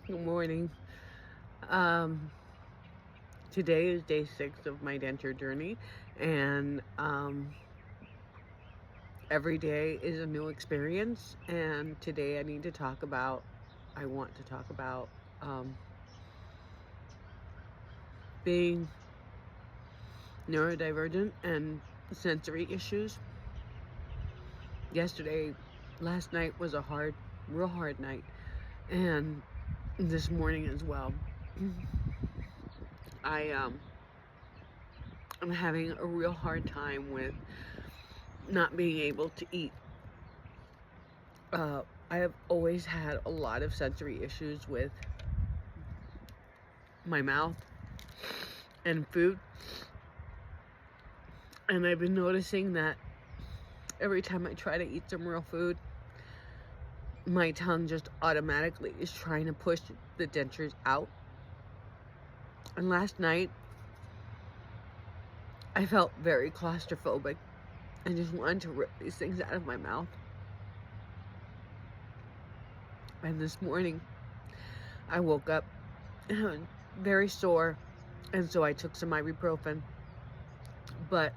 Good morning. Um, Today is day 6 of my denture journey, and every day is a new experience. And today I want to talk about being neurodivergent and sensory issues. Last night was a real hard night, and this morning as well. I I'm having a real hard time with not being able to eat. I have always had a lot of sensory issues with my mouth and food, and I've been noticing that every time I try to eat some real food, my tongue just automatically is trying to push the dentures out. And last night, I felt very claustrophobic and just wanted to rip these things out of my mouth. And this morning, I woke up very sore, and so I took some ibuprofen. But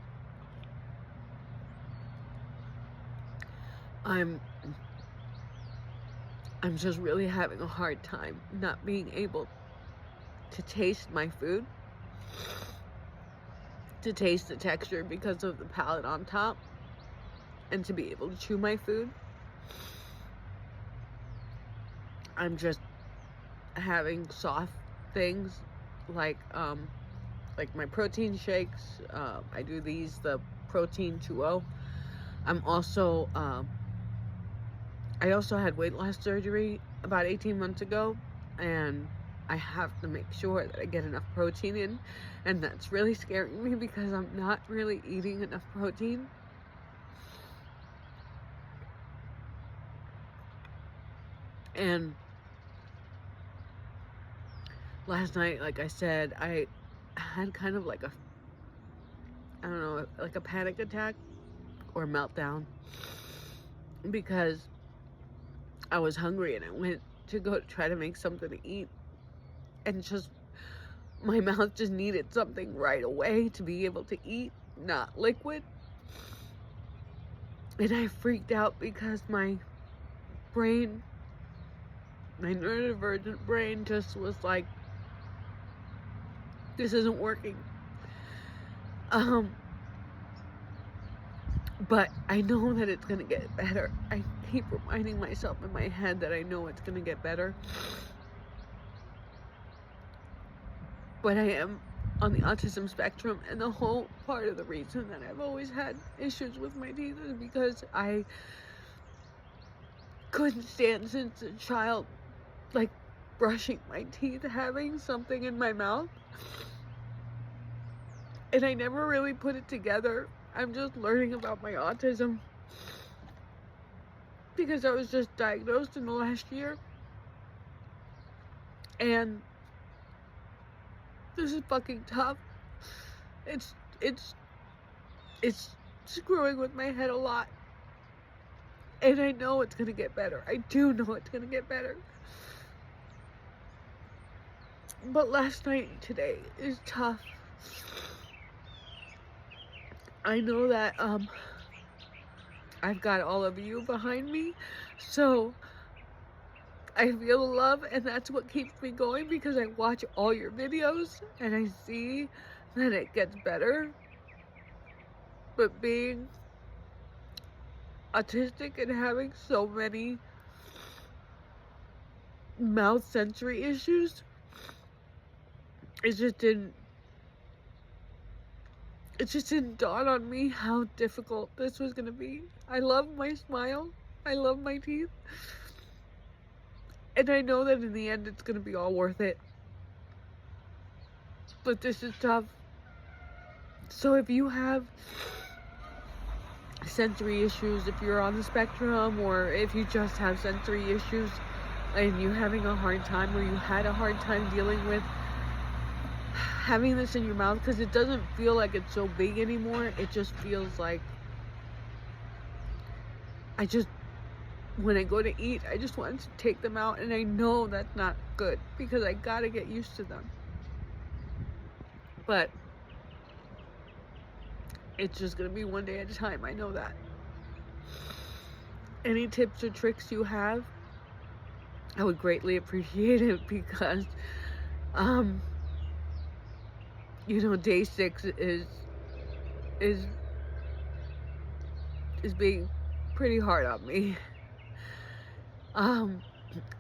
I'm just really having a hard time not being able to taste my food, to taste the texture because of the palate on top, and to be able to chew my food. I'm just having soft things like my protein shakes. I do the protein 2.0. I also had weight loss surgery about 18 months ago, and I have to make sure that I get enough protein in, and that's really scaring me because I'm not really eating enough protein. And last night, like I said, I had kind of like a panic attack or meltdown because I was hungry and I went to go try to make something to eat, and just my mouth just needed something right away to be able to eat, not liquid. And I freaked out because my neurodivergent brain just was like, this isn't working. But I know that it's gonna get better. I keep reminding myself in my head that I know it's gonna get better. But I am on the autism spectrum, and the whole part of the reason that I've always had issues with my teeth is because I couldn't stand since a child, like, brushing my teeth, having something in my mouth. And I never really put it together. I'm just learning about my autism because I was just diagnosed in the last year. And this is fucking tough. It's screwing with my head a lot. And I know it's gonna get better. I do know it's gonna get better. But last night and today is tough. I know that I've got all of you behind me, so I feel the love, and that's what keeps me going, because I watch all your videos and I see that it gets better. But being autistic and having so many mouth sensory issues, it just didn't dawn on me how difficult this was gonna be. I love my smile, I love my teeth, and I know that in the end it's gonna be all worth it. But this is tough. So if you have sensory issues, if you're on the spectrum, or if you just have sensory issues and you're having a hard time, or you had a hard time dealing with having this in your mouth, because it doesn't feel like it's so big anymore, it just feels like when I go to eat, I just want to take them out, and I know that's not good because I gotta get used to them. But it's just gonna be one day at a time. I know that. Any tips or tricks you have, I would greatly appreciate it, because day 6 is being pretty hard on me. And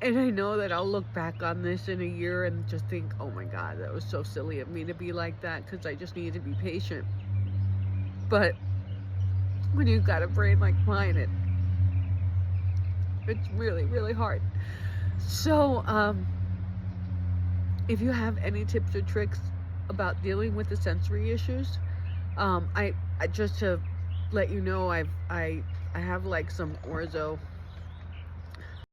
I know that I'll look back on this in a year and just think, oh my God, that was so silly of me to be like that, because I just needed to be patient. But when you've got a brain like mine, it's really, really hard. So, if you have any tips or tricks about dealing with the sensory issues, I just to let you know, I have like some orzo